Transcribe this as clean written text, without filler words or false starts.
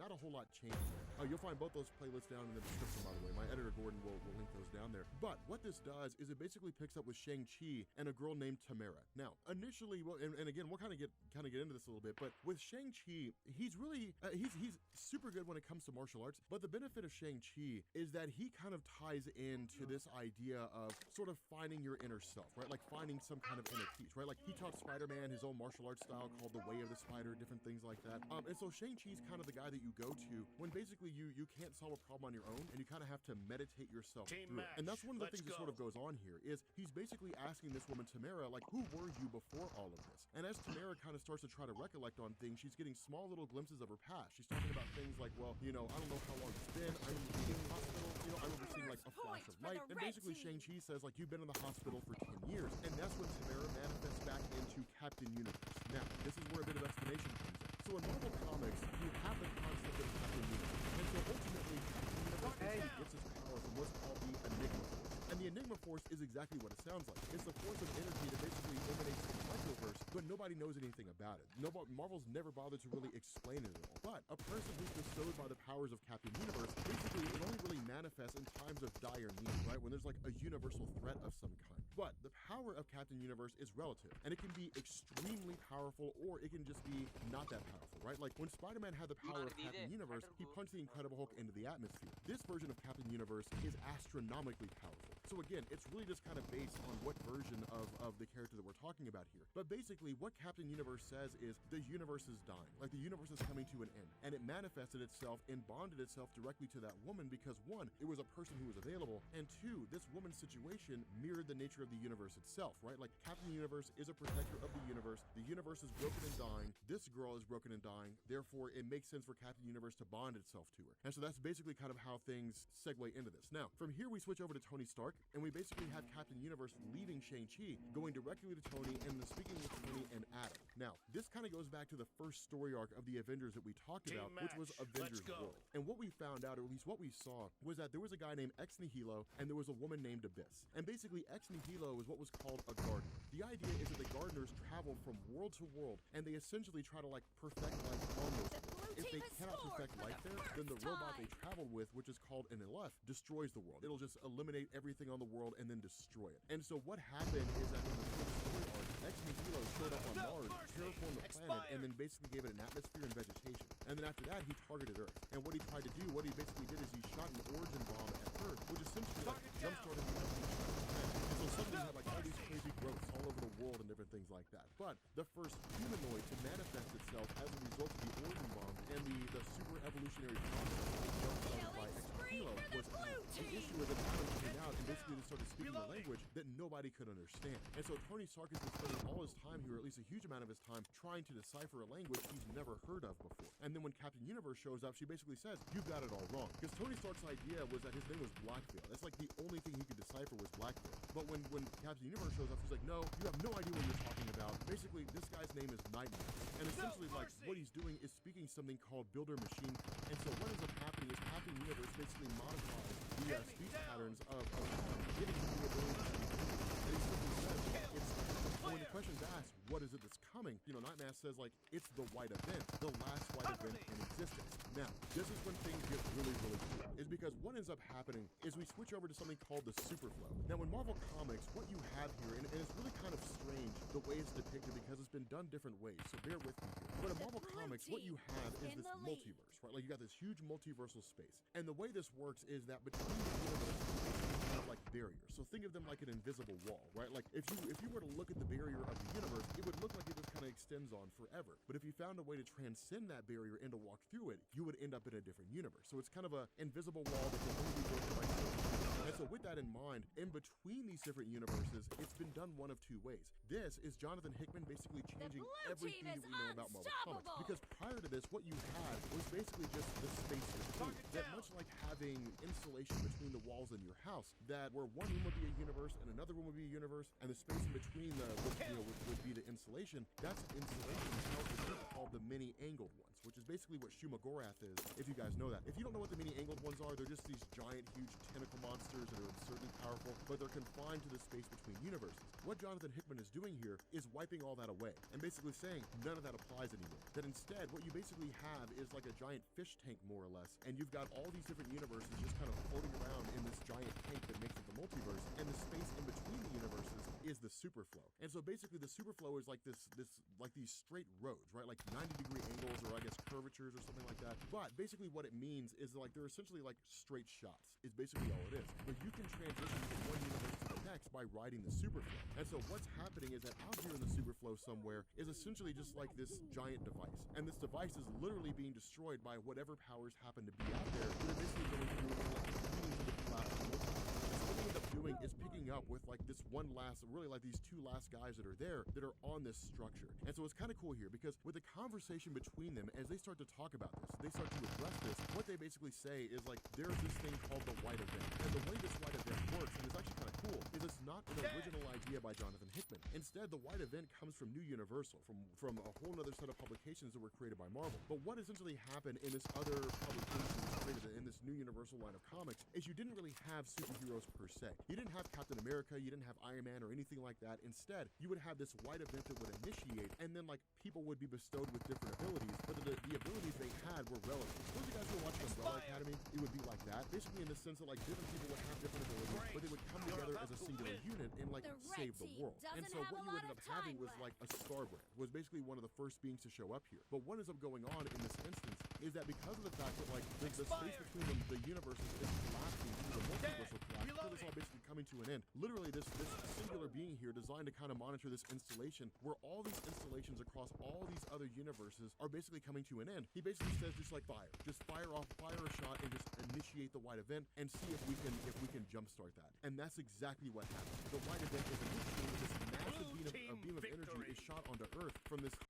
not a whole lot changes. You'll find both those playlists down in the description, by the way. My editor Gordon will link those down there. But what this does is it basically picks up with Shang-Chi and a girl named Tamara. Now, initially, well, and again, we'll kind of get into this a little bit, but with Shang-Chi, he's really he's super good when it comes to martial arts. But the benefit of Shang-Chi is that he kind of ties into this idea of sort of finding your inner self, right? Like finding some kind of inner peace, right? Like he taught Spider-Man his own martial arts style called the Way of the Spider, different things like that. And so Shang-Chi's kind of the guy that you go to when basically you can't solve a problem on your own and you kind of have to meditate yourself through it. And that's one of the things that sort of goes on here is he's basically asking this woman Tamara, like, who were you before all of this? And as Tamara kind of starts to try to recollect on things, she's getting small little glimpses of her past. She's talking about things like, well, you know, I don't know how long it's been. I'm in the hospital. You know, I remember seeing like a flash of light. And basically Shang-Chi says, like, you've been in the hospital for 10 years. And that's when Tamara manifests back into Captain Universe. Now, this is where a bit of explanation comes in. So in Marvel Comics, you have the concept of Captain Universe. And so ultimately, Captain Universe basically gets his power from what's called the Enigma Force. And the Enigma Force is exactly what it sounds like. It's the force of energy that basically emanates from the microverse, but nobody knows anything about it. Marvel's never bothered to really explain it at all. But a person who's bestowed by the powers of Captain Universe, basically it only really manifests in times of dire need, right? When there's like a universal threat of some kind. But the power of Captain Universe is relative, and it can be extremely powerful, or it can just be not that powerful, right? Like when Spider-Man had the power of Captain Universe, he punched the Incredible Hulk into the atmosphere. This version of Captain Universe is astronomically powerful. So again, it's really just kind of based on what version of the character that we're talking about here. But basically, what Captain Universe says is the universe is dying. Like the universe is coming to an end. And it manifested itself and bonded itself directly to that woman because one, it was a person who was available, and two, this woman's situation mirrored the nature of the universe itself, right? Like Captain Universe is a protector of the universe. The universe is broken and dying. This girl is broken and dying. Therefore, it makes sense for Captain Universe to bond itself to her. And so that's basically kind of how things segue into this. Now, from here, we switch over to Tony Stark, and we basically have Captain Universe leaving Shang-Chi, going directly to Tony, and then speaking with Tony and Adam. Now, this kind of goes back to the first story arc of the Avengers that we talked about, which was Avengers World. And what we found out, or at least what we saw, was that there was a guy named Ex Nihilo, and there was a woman named Abyss. And basically, Ex Nihilo is what was called a gardener. The idea is that the gardeners travel from world to world, and they essentially try to like perfect life on those worlds. If they cannot perfect life there, then the robot they traveled with, which is called an Aleph, destroys the world. It'll just eliminate everything on the world and then destroy it. And so what happened is that in the first story arc, Ex Nihilo showed up on Mars, terraformed the planet, and then basically gave it an atmosphere and vegetation. And then after that, he targeted Earth. And what he tried to do, what he basically did is he shot an origin bomb at Earth, which essentially like jump-started the evolution. So suddenly you have like all these crazy growths all over the world and different things like that. But the first humanoid to manifest itself as a result of the origin bomb and the super evolutionary process by Ex Nihilo was Adam. The issue was that Adam came out and basically just started speaking a language that nobody could understand. And so Tony Stark has been spending all his time here, or at least a huge amount of his time, trying to decipher a language he's never heard of before. And then when Captain Universe shows up, she basically says, you've got it all wrong. Because Tony Stark's idea was that his name was Blackveil. That's like the only thing he could decipher was Blackveil. But when Captain Universe shows up, he's like, no, you have no idea what you're talking about. Basically, this guy's name is Nightmare. And essentially, like, what he's doing is speaking something called Builder Machine Code. And so what ends up happening is Captain Universe basically modifies the speech patterns of giving him the ability to speak. And he simply says, when the question's asked, what is it that's coming? You know, Nightmare says, like, it's the white event, the last white event in existence. Now, this is when things get really, really cool, is because what ends up happening is we switch over to something called the Superflow. Now, in Marvel Comics, what you have here, and it's really kind of strange the way it's depicted because it's been done different ways, so bear with me here. But in Marvel Comics, what you have is this multiverse, right? Like, you got this huge multiversal space. And the way this works is that between the universes, like barriers. So think of them like an invisible wall, right? Like if you were to look at the barrier of the universe, it would look like it just kind of extends on forever. But if you found a way to transcend that barrier and to walk through it, you would end up in a different universe. So it's kind of an invisible wall that can only be broken by certain. And so with that in mind, in between these different universes, it's been done one of two ways. This is Jonathan Hickman basically changing everything that we know about Marvel Comics. Because prior to this, what you had was basically just the space between. That much like having insulation between the walls in your house, that where one room would be a universe and another room would be a universe, and the space in between would be the insulation. That's insulation called the many angled ones. which is basically what Shumagorath is, if you guys know that. If you don't know what the mini angled ones are, they're just these giant, huge tentacle monsters that are absurdly powerful, but they're confined to the space between universes. What Jonathan Hickman is doing here is wiping all that away, and basically saying none of that applies anymore. That instead, what you basically have is like a giant fish tank, more or less, and you've got all these different universes just kind of floating around in this giant tank that makes up the multiverse, and the space in between the universes is the superflow. And so basically the superflow is like like these straight roads, right? Like 90-degree angles, or I guess curvatures or something like that. But basically what it means is like they're essentially like straight shots is basically all it is. But you can transition from one universe to the next by riding the superflow. And so what's happening is that out here in the superflow somewhere is essentially just like this giant device. And this device is literally being destroyed by whatever powers happen to be out there. They're basically going through and like competing to the collapse of multiverse. What they end up doing is picking up with like this one last, really like these two last guys that are there that are on this structure. And so it's kind of cool here because with the conversation between them, as they start to talk about this, they start to address this, what they basically say is like, there's this thing called the White Event. And the way this White Event works, and it's actually kind of cool, is it's not an original idea by Jonathan Hickman. Instead, the White Event comes from New Universal, from a whole other set of publications that were created by Marvel. But what essentially happened in this other publication created in this New Universal line of comics is you didn't really have superheroes per se. You didn't have Captain America, you didn't have Iron Man or anything like that. Instead, you would have this White Event that would initiate, and then like people would be bestowed with different abilities, but the abilities they had were relevant. Those of you guys who are watching Umbrella Academy, it would be like that. Basically in the sense that like different people would have different abilities, but they would come together as a singular unit and like save the world. And so what you ended up having was like a Starbrand, was basically one of the first beings to show up here. But what ends up going on in this instance is that because of the fact that like the space between them, the universes is collapsing due to the multiversal collapse, so this all basically coming to an end. Literally this singular being here designed to kind of monitor this installation where all these installations across all these other universes are basically coming to an end. He basically says just like fire a shot and just initiate the White Event and see if we can jumpstart that. And that's exactly what happened. The White Event is initiated, this massive beam of energy is shot onto Earth from this